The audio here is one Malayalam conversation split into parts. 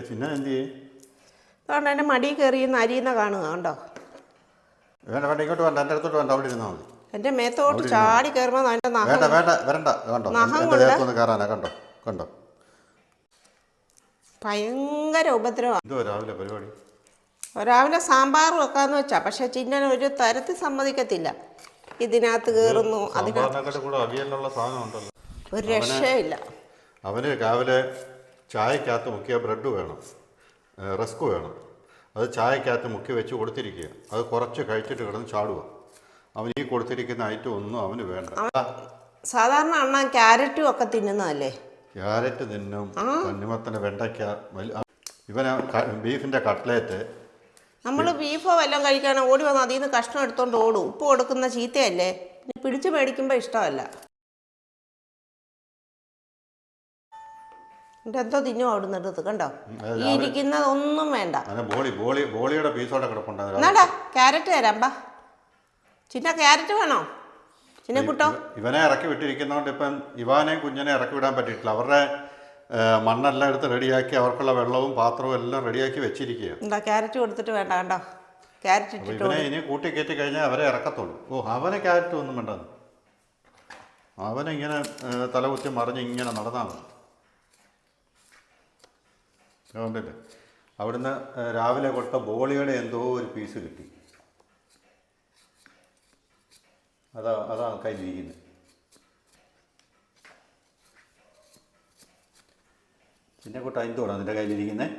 ചിന്ന എന്ത് ചെയ്യേ? അതുകൊണ്ട് എൻ്റെ മടി കയറി അരിയുന്ന കാണുക കണ്ടോ? വേണ്ട വേണ്ട, ഇങ്ങോട്ട് വേണ്ട, എൻ്റെ അടുത്തോട്ട് വേണ്ട, അവിടെ ഇരുന്നാൽ മതി. എൻ്റെ മേത്തോട്ട് ചാടി കയറുമ്പോൾ അതിൻ്റെ വേണ്ട വേണ്ട വരണ്ട, കണ്ടോ എൻ്റെ ദേഹത്തൊന്ന് കയറാനാ, കണ്ടോ കണ്ടോ? ഭയങ്കര ഉപദ്രവമാണ്. എന്തോ രാവിലെ പരിപാടി? രാവിലെ സാമ്പാർ വെക്കാന്ന് വെച്ചാ, പക്ഷെ ചിന്നൻ ഒരു തരത്തിൽ സമ്മതിക്കത്തില്ല. ഇതിനകത്ത് കയറുന്നു, അതിനകത്ത് കൂടെ അവിയലുള്ള സാധനം ഉണ്ടല്ലോ, ഒരു രക്ഷയില്ല. അവന് രാവിലെ ചായക്കകത്ത് മുക്കിയ ബ്രെഡ് വേണം, റസ്ക് വേണം. അത് ചായക്കകത്ത് മുക്കി വെച്ച് കൊടുത്തിരിക്കുക. അത് കുറച്ച് കഴിച്ചിട്ട് കിടന്ന് ചാടുക. അവൻ ഈ കൊടുത്തിരിക്കുന്ന ഐറ്റം ഒന്നും അവന് വേണ്ട. സാധാരണ അണ്ണാൻ ക്യാരറ്റും ഒക്കെ തിന്നുന്നതല്ലേ? ക്യാരറ്റ് തിന്നും, തണ്ണിമത്തന്, വെണ്ടയ്ക്ക. ഇവന് ബീഫിൻ്റെ കട്ട്ലേറ്റ്. നമ്മൾ ബീഫോ വല്ലതും കഴിക്കുകയാണെങ്കിൽ ഓടി വന്ന് അതിൽ നിന്ന് കഷ്ണം എടുത്തോണ്ട് ഓടും. ഉപ്പ് കൊടുക്കുന്ന ചീത്തയല്ലേ, പിടിച്ച് മേടിക്കുമ്പോൾ ഇഷ്ടമല്ല. എന്തോ തിന്നും അവിടുന്ന് എടുത്ത് കണ്ടോ? ഈ ഇരിക്കുന്നത് ഒന്നും വേണ്ട. എന്നാടാ ക്യാരറ്റ് തരാം, ബാ. ചിന്ന ക്യാരറ്റ് വേണോ? ചിന്ന കുട്ടോ, ഇവനെ ഇറക്കി വിട്ടിരിക്കുന്നതുകൊണ്ട് ഇപ്പം ഇവാനെയും കുഞ്ഞിനെ ഇറക്കി വിടാൻ പറ്റിയിട്ടില്ല. അവരുടെ മണ്ണെല്ലാം എടുത്ത് റെഡിയാക്കി അവർക്കുള്ള വെള്ളവും പാത്രവും എല്ലാം റെഡിയാക്കി വെച്ചിരിക്കുക. എന്താ ക്യാരറ്റ് കൊടുത്തിട്ട് വേണ്ട കണ്ടോ? ക്യാരറ്റ് ഇട്ടിട്ട് ഇവനെ ഇനി കൂട്ടി കയറ്റി കഴിഞ്ഞാൽ അവരെ ഇറക്കത്തുള്ളൂ. അവനെ ക്യാരറ്റ് ഒന്നും വേണ്ട, അവനിങ്ങനെ തലകുത്തി മറിഞ്ഞ് ഇങ്ങനെ നടന്നാൽ മതി. അതുകൊണ്ടില്ലേ അവിടുന്ന് രാവിലെ കൊടുത്ത ബോളിയുടെ എന്തോ ഒരു പീസ് കിട്ടി. അതാ കയ്യിലിരിക്കുന്നത്. പിന്നെ കൂട്ട എന്തുവാണ് അതിൻ്റെ കയ്യിലിരിക്കുന്നത്?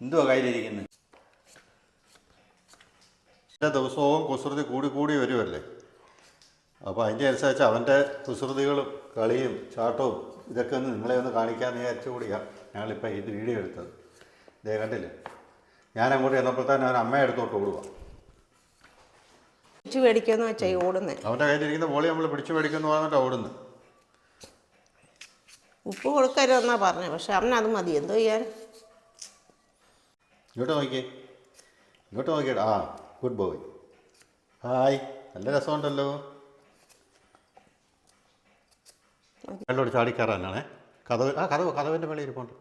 എന്തുവാ കയ്യിലിരിക്കുന്നത്? എല്ലാ ദിവസവും കുസൃതി കൂടി കൂടി വരുമല്ലേ. അപ്പോൾ അതിൻ്റെ അനുസരിച്ച് അവൻ്റെ കുസൃതികളും കളിയും ചാട്ടവും ഇതൊക്കെ ഒന്ന് നിങ്ങളെ ഒന്ന് കാണിക്കാമെന്ന് വിചാരിച്ചു കൂടിയാണ് ഞങ്ങളിപ്പോൾ ഇത് വീഡിയോ എടുത്തത്. ഇതേ കണ്ടില്ലേ, ഞാൻ അങ്ങോട്ട് ചെന്നപ്പോഴത്തേനും അവൻ അമ്മയെ എടുത്തോട്ട് ഓടുക. പിടിച്ചു മേടിക്കുമെന്ന് വെച്ചാൽ ഓടുന്നത്. അവൻ്റെ കയ്യിലിരിക്കുന്ന ബോളി നമ്മൾ പിടിച്ചു മേടിക്കുമെന്ന് പറഞ്ഞിട്ടാണ് ഓടുന്നത്. ഉപ്പ് കൊടുക്കരുതെന്നാ പറഞ്ഞത്, പക്ഷെ അവനത് മതി. എന്തോ ചെയ്യാൻ? ഇങ്ങോട്ട് നോക്കിയേ, ഇങ്ങോട്ട് നോക്കിയടാ. Good boy. ഹായ്, നല്ല രസമുണ്ടല്ലോ. വെള്ളോട് ചാടിക്കയറാനാണേ. കഥവിൻ്റെ മേളിൽ ഇരിപ്പുണ്ട്.